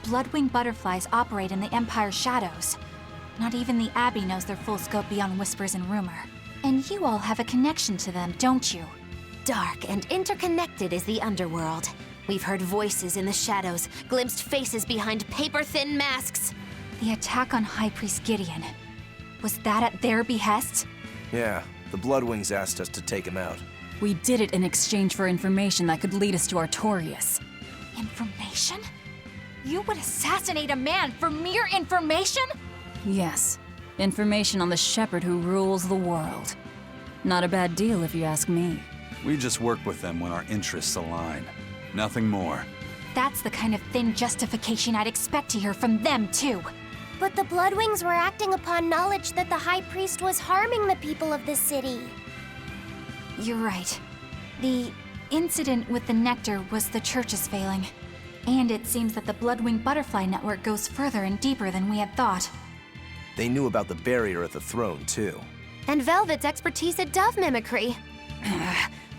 blood-winged butterflies operate in the Empire's shadows. Not even the Abbey knows their full scope beyond whispers and rumor. And you all have a connection to them, don't you? Dark and interconnected is the underworld. We've heard voices in the shadows, glimpsed faces behind paper-thin masks. The attack on High Priest Gideon. Was that at their behest? Yeah, the Bloodwings asked us to take him out. We did it in exchange for information that could lead us to Artorias. Information? You would assassinate a man for mere information? Yes, information on the shepherd who rules the world. Not a bad deal if you ask me. We just work with them when our interests align. Nothing more. That's the kind of thin justification I'd expect to hear from them, too. But the Bloodwings were acting upon knowledge that the High Priest was harming the people of the city. You're right. The incident with the nectar was the Church's failing. And it seems that the Bloodwing Butterfly Network goes further and deeper than we had thought. They knew about the barrier at the throne, too. And Velvet's expertise at dove mimicry.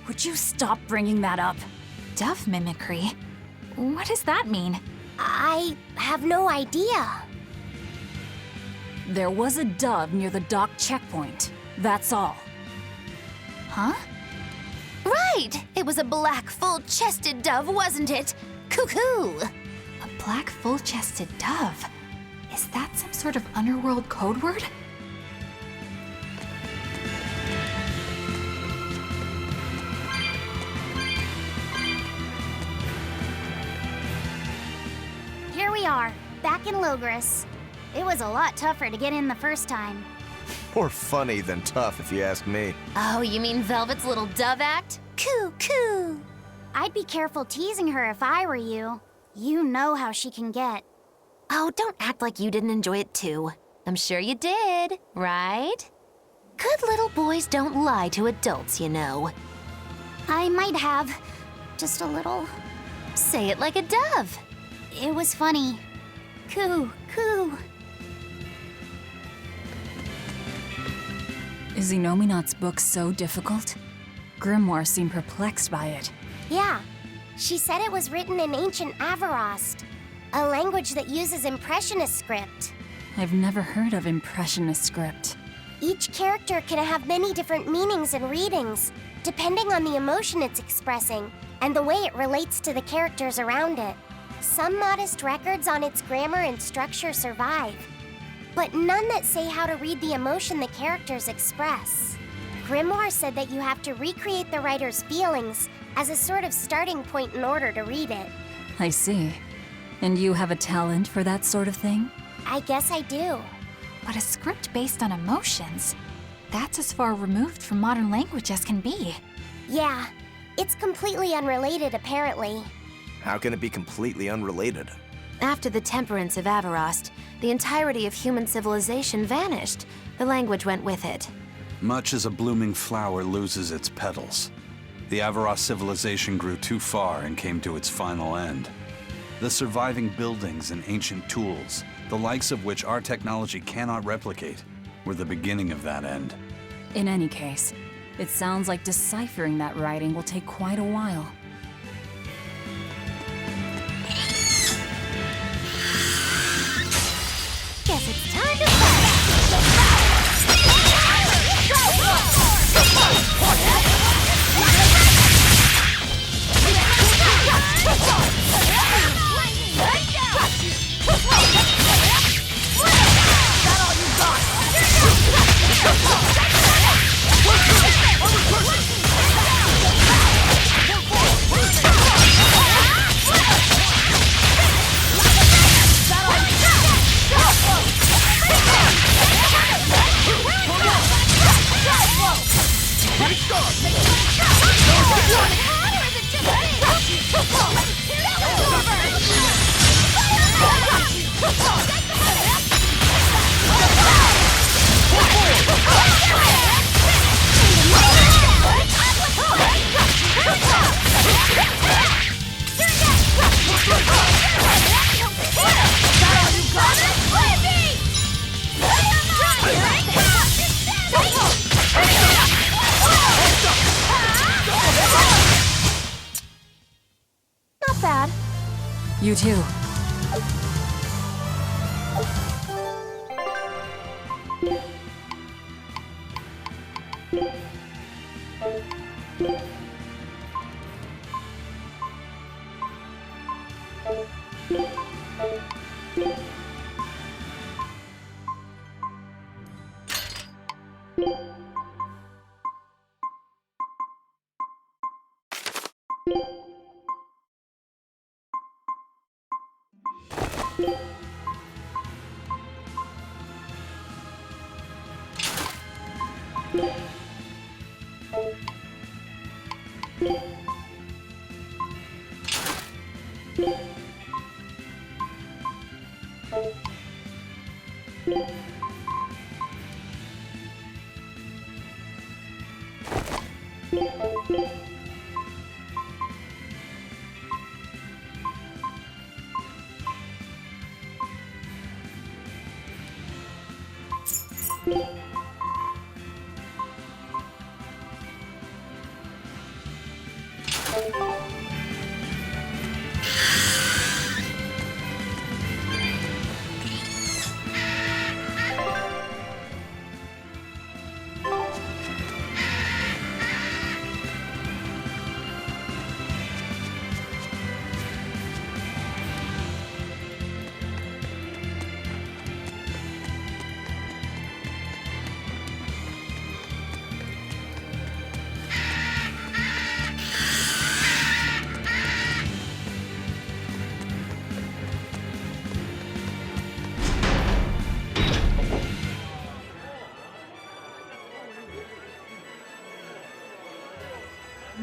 Would you stop bringing that up? Dove mimicry? What does that mean? I have no idea. There was a dove near the dock checkpoint. That's all. Huh? Right! It was a black, full-chested dove, wasn't it? Cuckoo! A black, full-chested dove? Is that some sort of underworld code word? Here we are, back in Loegres. It was a lot tougher to get in the first time. More funny than tough, if you ask me. Oh, you mean Velvet's little dove act? Coo, coo! I'd be careful teasing her if I were you. You know how she can get. Oh, don't act like you didn't enjoy it too. I'm sure you did, right? Good little boys don't lie to adults, you know. I might have. Just a little. Say it like a dove. It was funny. Coo, coo. Is Inominat's book so difficult? Grimoire seemed perplexed by it. Yeah. She said it was written in ancient Avarost, a language that uses Impressionist script. I've never heard of Impressionist script. Each character can have many different meanings and readings, depending on the emotion it's expressing and the way it relates to the characters around it. Some modest records on its grammar and structure survive, but none that say how to read the emotion the characters express. Grimoire said that you have to recreate the writer's feelings as a sort of starting point in order to read it. I see. And you have a talent for that sort of thing? I guess I do. But a script based on emotions? That's as far removed from modern language as can be. Yeah, it's completely unrelated apparently. How can it be completely unrelated? After the temperance of Avarost, the entirety of human civilization vanished. The language went with it. Much as a blooming flower loses its petals. The Avarost civilization grew too far and came to its final end. The surviving buildings and ancient tools, the likes of which our technology cannot replicate, were the beginning of that end. In any case, it sounds like deciphering that writing will take quite a while. Guess it's time to fight! You too.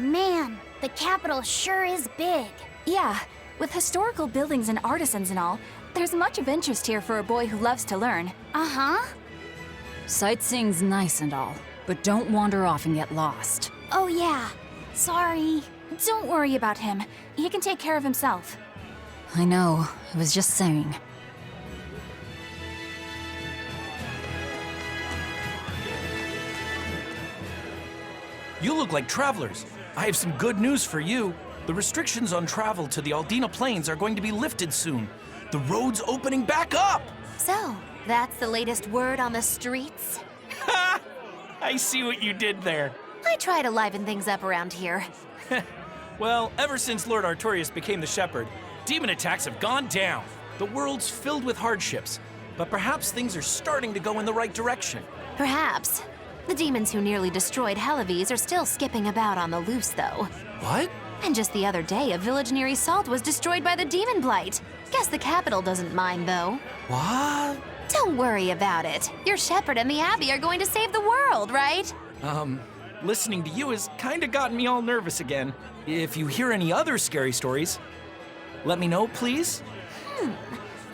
Man, the capital sure is big. Yeah, with historical buildings and artisans and all, there's much of interest here for a boy who loves to learn. Uh-huh. Sightseeing's nice and all, but don't wander off and get lost. Oh yeah. Sorry. Don't worry about him. He can take care of himself. I know, I was just saying. You look like travelers. I have some good news for you. The restrictions on travel to the Aldina Plains are going to be lifted soon. The road's opening back up! So, that's the latest word on the streets? Ha! I see what you did there. I try to liven things up around here. Well, ever since Lord Artorias became the Shepherd, demon attacks have gone down. The world's filled with hardships, but perhaps things are starting to go in the right direction. Perhaps. The demons who nearly destroyed Halaves are still skipping about on the loose, though. What? And just the other day, a village near Salt was destroyed by the demon blight. Guess the capital doesn't mind, though. What? Don't worry about it. Your shepherd and the Abbey are going to save the world, right? Listening to you has kinda gotten me all nervous again. If you hear any other scary stories, let me know, please.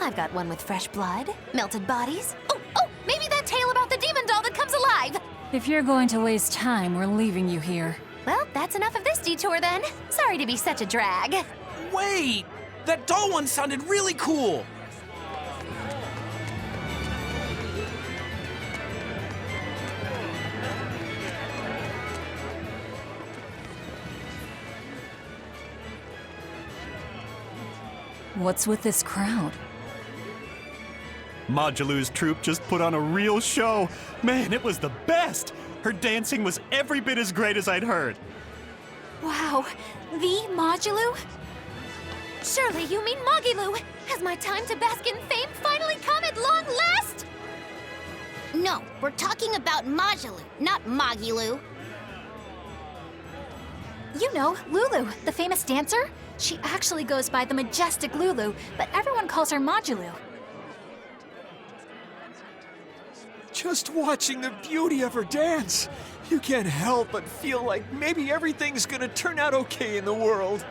I've got one with fresh blood, melted bodies. Oh, maybe that tale about the demon doll that comes alive. If you're going to waste time, we're leaving you here. Well, that's enough of this detour then. Sorry to be such a drag. Wait! That doll one sounded really cool! What's with this crowd? Modulu's troupe just put on a real show. Man, it was the best! Her dancing was every bit as great as I'd heard. Wow, the Modulu? Surely you mean Mogilu. Has my time to bask in fame finally come at long last? No, we're talking about Majulu, not Mogilu. You know, Lulu, the famous dancer? She actually goes by the majestic Lulu, but everyone calls her Modulu. Just watching the beauty of her dance, you can't help but feel like maybe everything's gonna turn out okay in the world.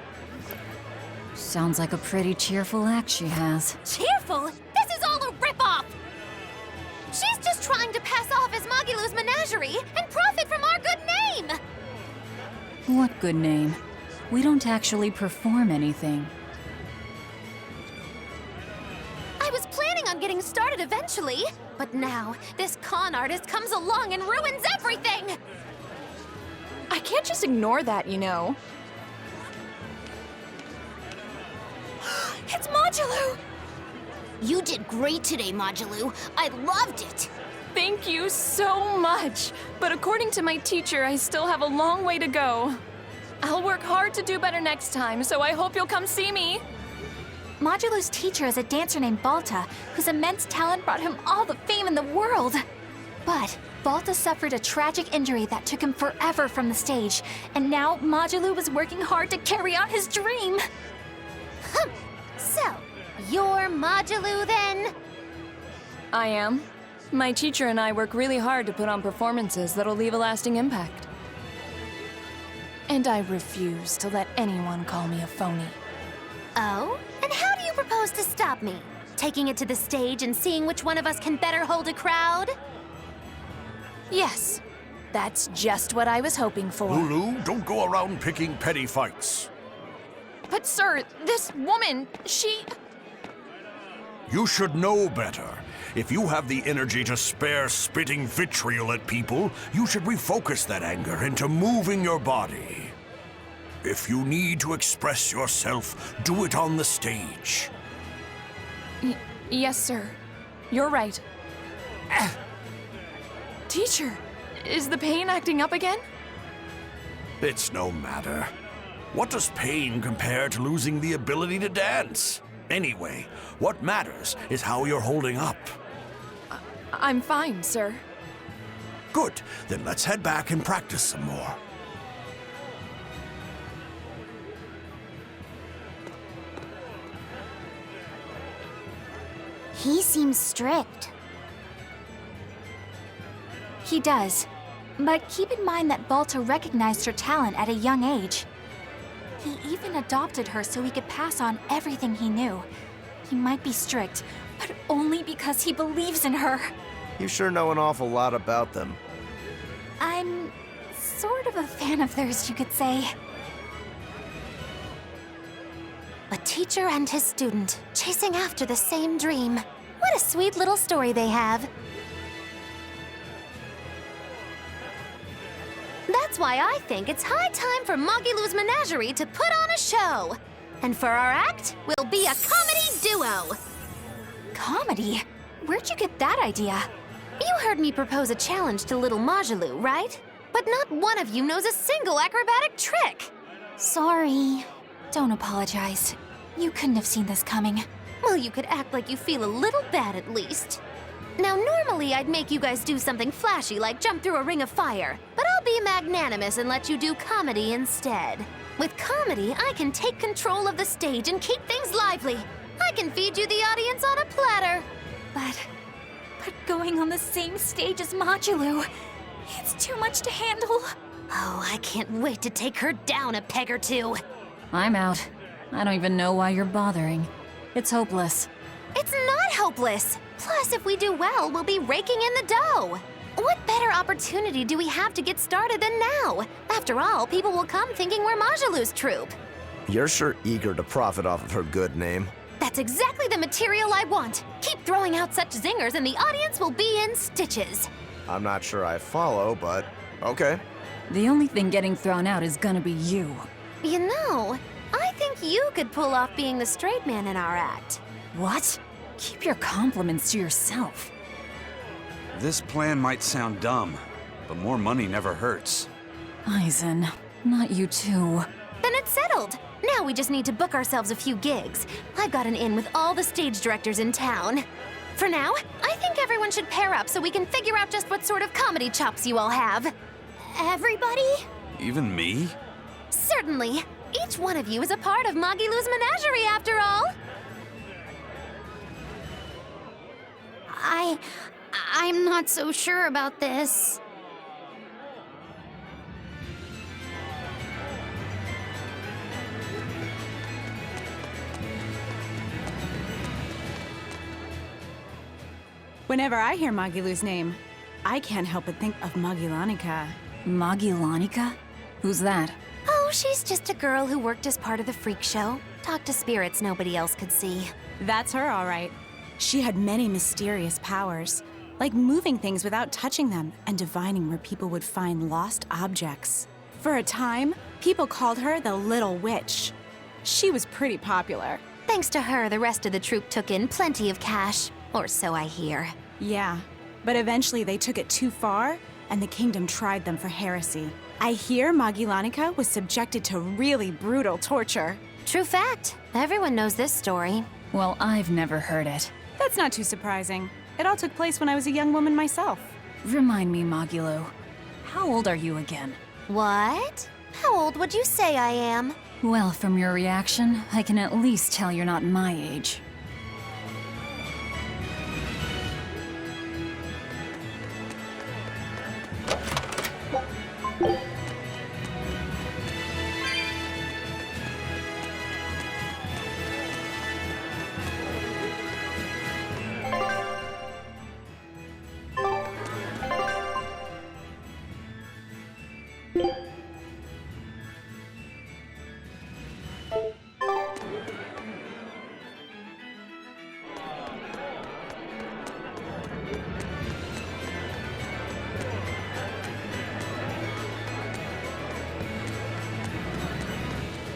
Sounds like a pretty cheerful act she has. Cheerful? This is all a ripoff! She's just trying to pass off as Mogilu's menagerie and profit from our good name! What good name? We don't actually perform anything. I was planning on getting started eventually, but now this con artist comes along and ruins everything! I can't just ignore that, you know. It's Modulu! You did great today, Modulu. I loved it. Thank you so much. But according to my teacher, I still have a long way to go. I'll work hard to do better next time, so I hope you'll come see me. Modulu's teacher is a dancer named Balta, whose immense talent brought him all the fame in the world. But Balta suffered a tragic injury that took him forever from the stage, and now Modulu was working hard to carry out his dream. So, you're Modulu then? I am. My teacher and I work really hard to put on performances that'll leave a lasting impact. And I refuse to let anyone call me a phony. Oh? And how do you propose to stop me? Taking it to the stage and seeing which one of us can better hold a crowd? Yes, that's just what I was hoping for. Lulu, don't go around picking petty fights. But sir, this woman, she... You should know better. If you have the energy to spare spitting vitriol at people, you should refocus that anger into moving your body. If you need to express yourself, do it on the stage. Yes, sir. You're right. Teacher, is the pain acting up again? It's no matter. What does pain compare to losing the ability to dance? Anyway, what matters is how you're holding up. I'm fine, sir. Good, then let's head back and practice some more. He seems strict. He does. But keep in mind that Balta recognized her talent at a young age. He even adopted her so he could pass on everything he knew. He might be strict, but only because he believes in her. You sure know an awful lot about them. I'm sort of a fan of theirs, you could say. A teacher and his student, chasing after the same dream. What a sweet little story they have. That's why I think it's high time for Magilu's Menagerie to put on a show. And for our act, we'll be a comedy duo. Comedy? Where'd you get that idea? You heard me propose a challenge to little Magilu, right? But not one of you knows a single acrobatic trick. Sorry. Don't apologize. You couldn't have seen this coming. Well, you could act like you feel a little bad at least. Now, normally I'd make you guys do something flashy like jump through a ring of fire, but I'll be magnanimous and let you do comedy instead. With comedy, I can take control of the stage and keep things lively. I can feed you the audience on a platter. But going on the same stage as Modulu, it's too much to handle. Oh, I can't wait to take her down a peg or two. I'm out. I don't even know why you're bothering. It's hopeless. It's not hopeless. Plus, if we do well, we'll be raking in the dough. What better opportunity do we have to get started than now? After all, people will come thinking we're Majulu's troupe. You're sure eager to profit off of her good name. That's exactly the material I want. Keep throwing out such zingers and the audience will be in stitches. I'm not sure I follow, but okay. The only thing getting thrown out is gonna be you. You know, I think you could pull off being the straight man in our act. What? Keep your compliments to yourself. This plan might sound dumb, but more money never hurts. Eisen, not you too. Then it's settled. Now we just need to book ourselves a few gigs. I've got an in with all the stage directors in town. For now, I think everyone should pair up so we can figure out just what sort of comedy chops you all have. Everybody? Even me? Certainly. Each one of you is a part of Magilu's Menagerie, after all. I'm not so sure about this. Whenever I hear Magilu's name, I can't help but think of Magilanica. Magilanica? Who's that? Oh, she's just a girl who worked as part of the freak show. Talked to spirits nobody else could see. That's her, all right. She had many mysterious powers, like moving things without touching them and divining where people would find lost objects. For a time, people called her the Little Witch. She was pretty popular. Thanks to her, the rest of the troupe took in plenty of cash. Or so I hear. Yeah, But eventually they took it too far, and the kingdom tried them for heresy. I hear Magillanica was subjected to really brutal torture. True fact. Everyone knows this story. Well, I've never heard it. That's not too surprising. It all took place when I was a young woman myself. Remind me, Magilo, how old are you again? What? How old would you say I am? Well, from your reaction, I can at least tell you're not my age.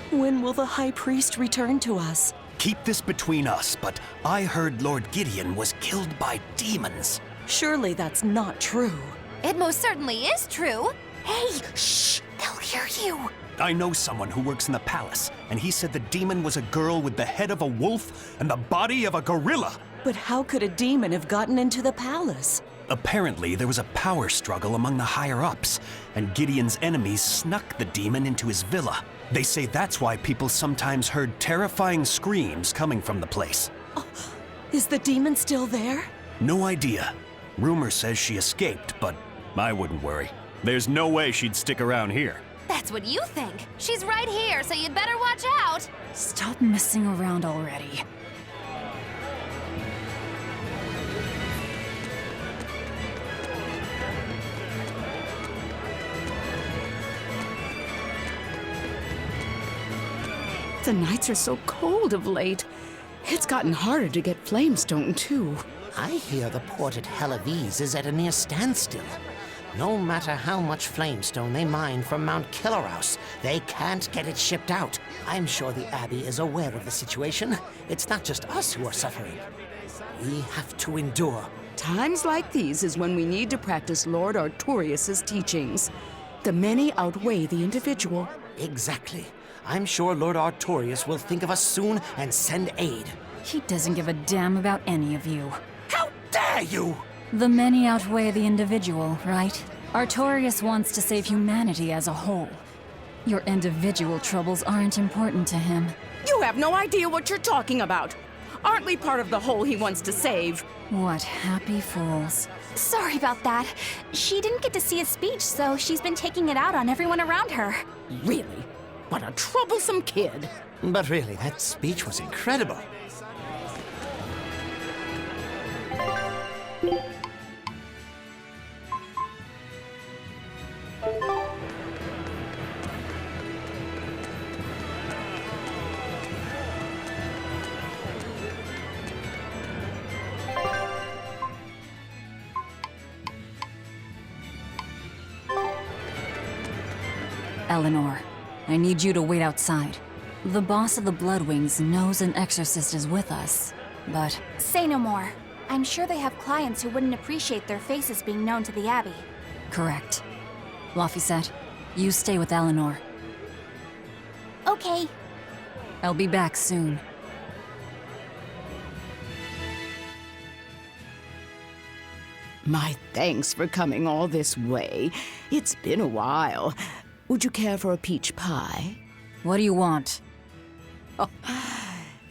When will the High Priest return to us? Keep this between us, but I heard Lord Gideon was killed by demons. Surely that's not true. It most certainly is true. Hey, shh! They'll hear you. I know someone who works in the palace, and he said the demon was a girl with the head of a wolf and the body of a gorilla. But how could a demon have gotten into the palace? Apparently, there was a power struggle among the higher-ups, and Gideon's enemies snuck the demon into his villa. They say that's why people sometimes heard terrifying screams coming from the place. Oh, is the demon still there? No idea. Rumor says she escaped, but I wouldn't worry. There's no way she'd stick around here. That's what you think. She's right here, so you'd better watch out. Stop messing around already. The nights are so cold of late. It's gotten harder to get flamestone, too. I hear the port at Helavis is at a near standstill. No matter how much flamestone they mine from Mount Killerhouse, they can't get it shipped out. I'm sure the Abbey is aware of the situation. It's not just us who are suffering. We have to endure. Times like these is when we need to practice Lord Artorius' teachings. The many outweigh the individual. Exactly. I'm sure Lord Artorius will think of us soon and send aid. He doesn't give a damn about any of you. How dare you! The many outweigh the individual, right? Artorius wants to save humanity as a whole. Your individual troubles aren't important to him. You have no idea what you're talking about. Aren't we part of the whole he wants to save? What happy fools. Sorry about that. She didn't get to see his speech, so she's been taking it out on everyone around her. Really? What a troublesome kid. But really, that speech was incredible. Eleanor, I need you to wait outside. The boss of the Bloodwings knows an exorcist is with us, but... Say no more. I'm sure they have clients who wouldn't appreciate their faces being known to the Abbey. Correct. Laphicet, you stay with Eleanor. Okay. I'll be back soon. My thanks for coming all this way. It's been a while. Would you care for a peach pie? What do you want? Oh,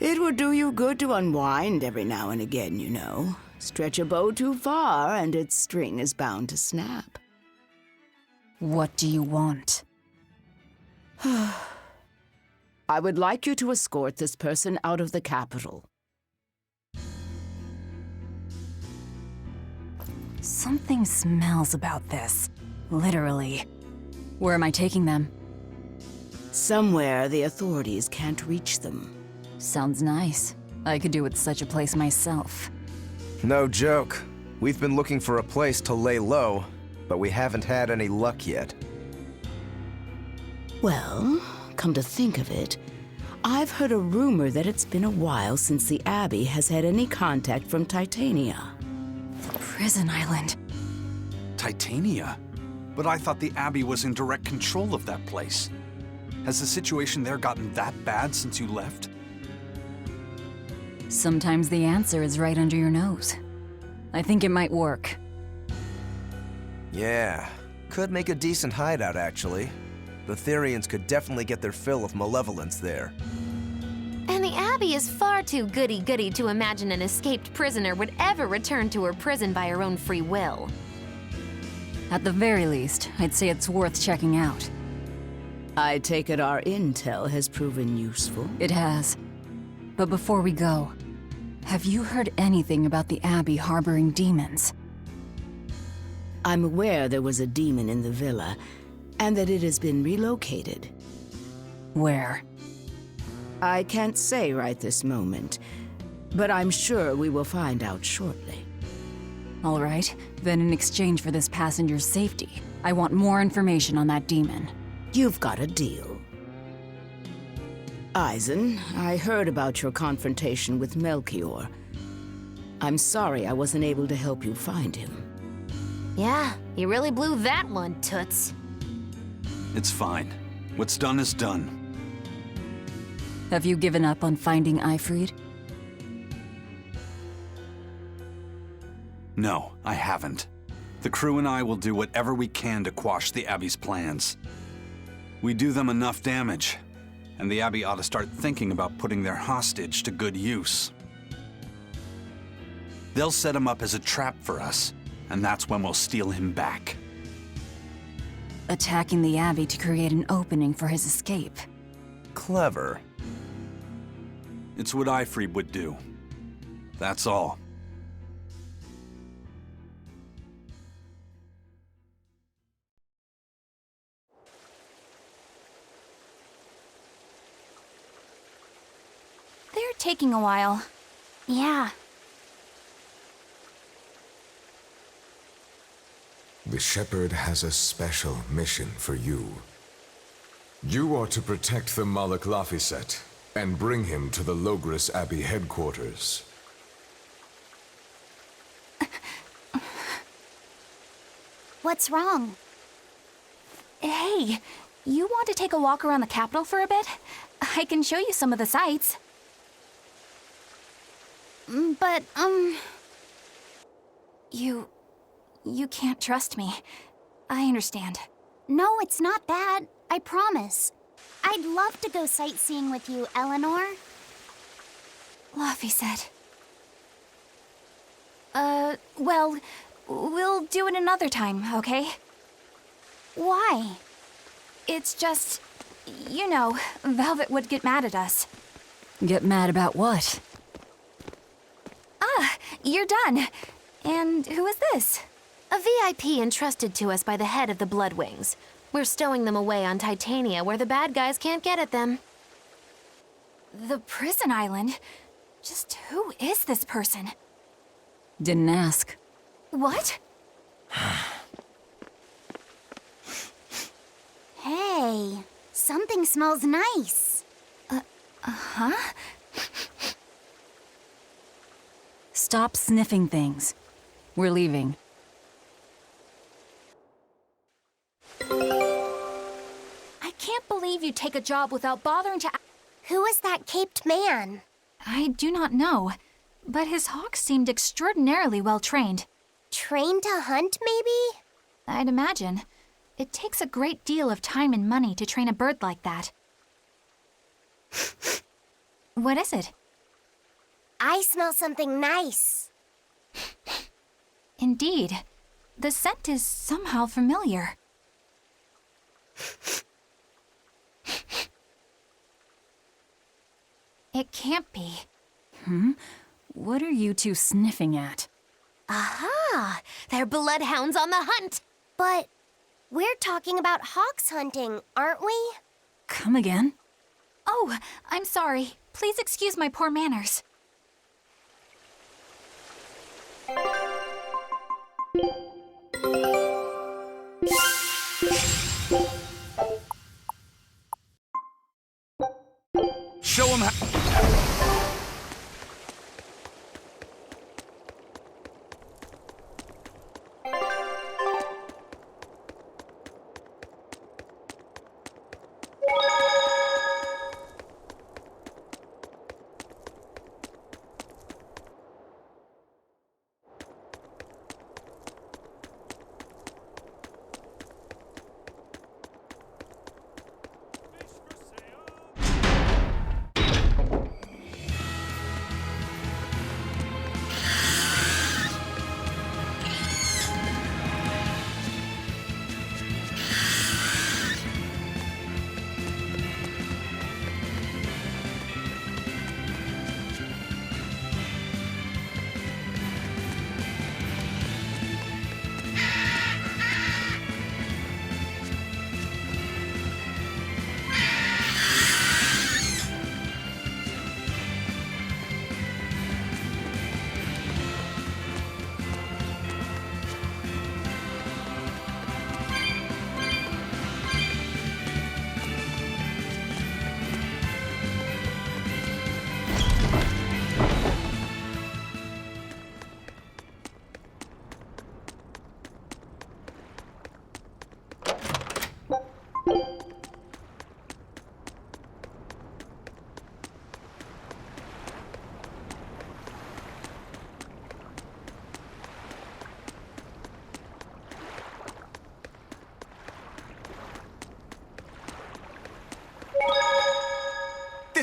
it would do you good to unwind every now and again, you know. Stretch a bow too far and its string is bound to snap. What do you want? I would like you to escort this person out of the capital. Something smells about this. Literally. Where am I taking them? Somewhere the authorities can't reach them. Sounds nice. I could do with such a place myself. No joke. We've been looking for a place to lay low, but we haven't had any luck yet. Well, come to think of it, I've heard a rumor that it's been a while since the Abbey has had any contact from Titania. Prison island. Titania? But I thought the Abbey was in direct control of that place. Has the situation there gotten that bad since you left? Sometimes the answer is right under your nose. I think it might work. Yeah, could make a decent hideout, actually. The Therians could definitely get their fill of malevolence there. And the Abbey is far too goody-goody to imagine an escaped prisoner would ever return to her prison by her own free will. At the very least, I'd say it's worth checking out. I take it our intel has proven useful. It has. But before we go, have you heard anything about the Abbey harboring demons? I'm aware there was a demon in the villa, and that it has been relocated. Where? I can't say right this moment, but I'm sure we will find out shortly. All right, then in exchange for this passenger's safety, I want more information on that demon. You've got a deal. Eisen, I heard about your confrontation with Melchior. I'm sorry I wasn't able to help you find him. Yeah, you really blew that one, Toots. It's fine. What's done is done. Have you given up on finding Eifried? No, I haven't. The crew and I will do whatever we can to quash the Abbey's plans. We do them enough damage, and the Abbey ought to start thinking about putting their hostage to good use. They'll set him up as a trap for us, and that's when we'll steal him back. Attacking the Abbey to create an opening for his escape. Clever. It's what Eifried would do. That's all. They're taking a while. Yeah. The Shepherd has a special mission for you. You are to protect the Malak Laphicet and bring him to the Loegres Abbey headquarters. What's wrong? Hey, you want to take a walk around the capital for a bit? I can show you some of the sights. But, You can't trust me. I understand. No, it's not that. I promise. I'd love to go sightseeing with you, Eleanor. Laphicet. Well, we'll do it another time, okay? Why? It's just, you know, Velvet would get mad at us. Get mad about what? Ah, you're done. And who is this? A VIP entrusted to us by the head of the Bloodwings. We're stowing them away on Titania where the bad guys can't get at them. The prison island? Just who is this person? Didn't ask. What? Hey, something smells nice. Huh? Stop sniffing things. We're leaving. I can't believe you take a job without bothering to... Who is that caped man? I do not know, but his hawks seemed extraordinarily well trained. Trained to hunt, maybe? I'd imagine. It takes a great deal of time and money to train a bird like that. What is it? I smell something nice. Indeed. The scent is somehow familiar. It can't be. What are you two sniffing at? Aha! They're bloodhounds on the hunt! But we're talking about hawks hunting, aren't we? Come again? Oh, I'm sorry. Please excuse my poor manners. Show him how...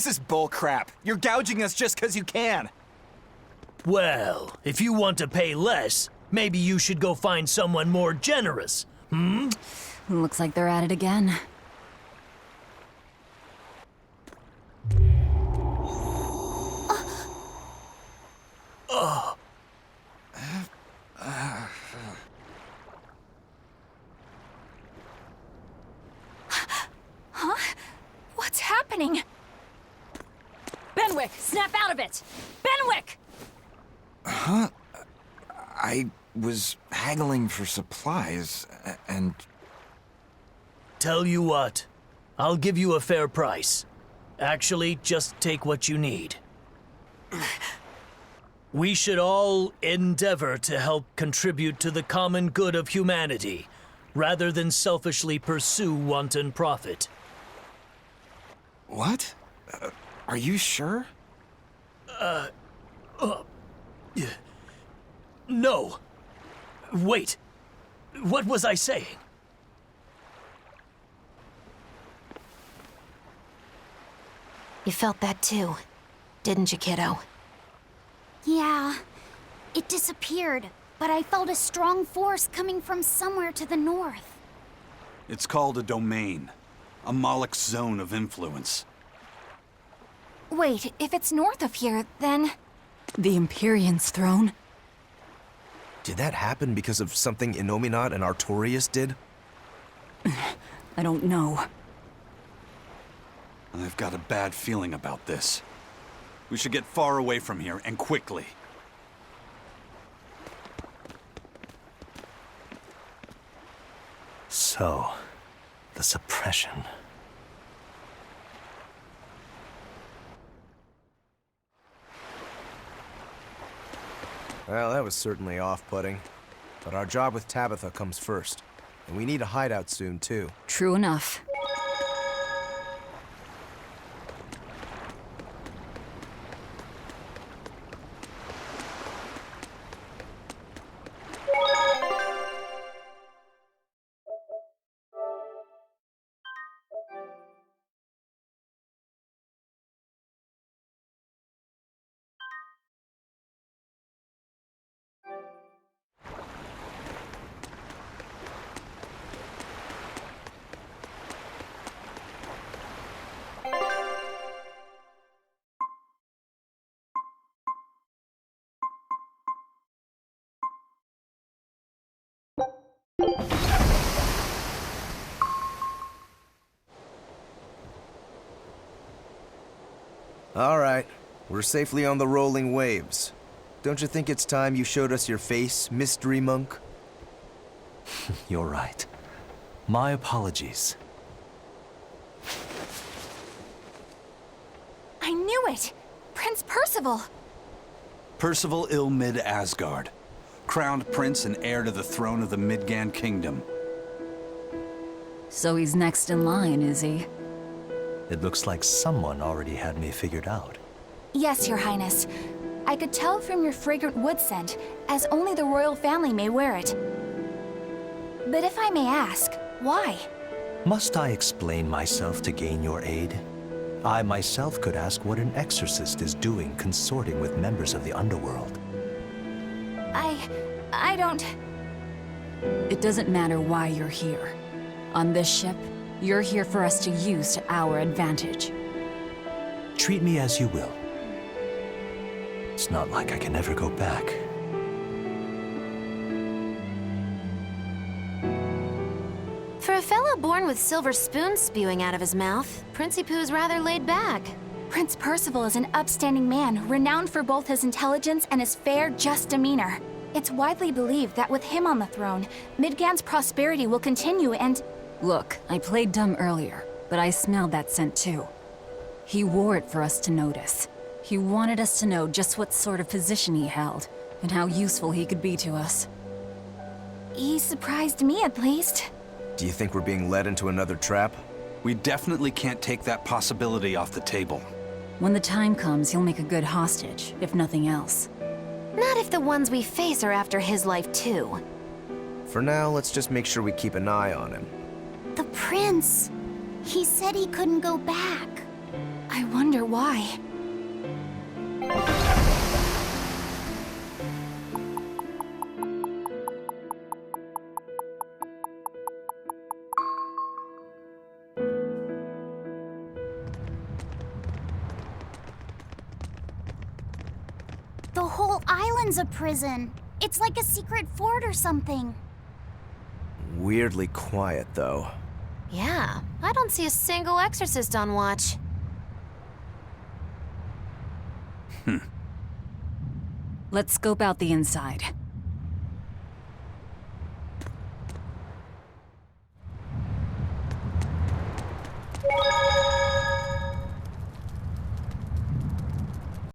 This is bullcrap. You're gouging us just because you can. Well, if you want to pay less, maybe you should go find someone more generous, hmm? Looks like they're at it again. Huh? What's happening? Benwick, snap out of it! Benwick! Huh? I was haggling for supplies, and... Tell you what, I'll give you a fair price. Actually, just take what you need. We should all endeavor to help contribute to the common good of humanity, rather than selfishly pursue wanton profit. What? Are you sure? No. Wait. What was I saying? You felt that too, didn't you, kiddo? Yeah, it disappeared, but I felt a strong force coming from somewhere to the north. It's called a domain. A Moloch zone of influence. Wait, if it's north of here, then... The Empyrean's throne? Did that happen because of something Innominat and Artorias did? I don't know. I've got a bad feeling about this. We should get far away from here, and quickly. So, the suppression. Well, that was certainly off-putting. But our job with Tabitha comes first. And we need a hideout soon, too. True enough. All right, we're safely on the rolling waves. Don't you think it's time you showed us your face, Mystery Monk? You're right. My apologies. I knew it! Prince Percival! Percival Ilmid Asgard, crowned prince and heir to the throne of the Midgand Kingdom. So he's next in line, is he? It looks like someone already had me figured out. Yes, Your Highness. I could tell from your fragrant wood scent, as only the royal family may wear it. But if I may ask, why? Must I explain myself to gain your aid? I myself could ask what an exorcist is doing consorting with members of the underworld. I don't... It doesn't matter why you're here. On this ship, you're here for us to use to our advantage. Treat me as you will. It's not like I can ever go back. For a fellow born with silver spoons spewing out of his mouth, Princie Pooh's rather laid back. Prince Percival is an upstanding man, renowned for both his intelligence and his fair, just demeanor. It's widely believed that with him on the throne, Midgand's prosperity will continue and... Look, I played dumb earlier, but I smelled that scent too. He wore it for us to notice. He wanted us to know just what sort of position he held, and how useful he could be to us. He surprised me, at least. Do you think we're being led into another trap? We definitely can't take that possibility off the table. When the time comes, he'll make a good hostage, if nothing else. Not if the ones we face are after his life too. For now, let's just make sure we keep an eye on him. The prince. He said he couldn't go back. I wonder why. The whole island's a prison. It's like a secret fort or something. Weirdly quiet, though. Yeah, I don't see a single exorcist on watch. Let's scope out the inside.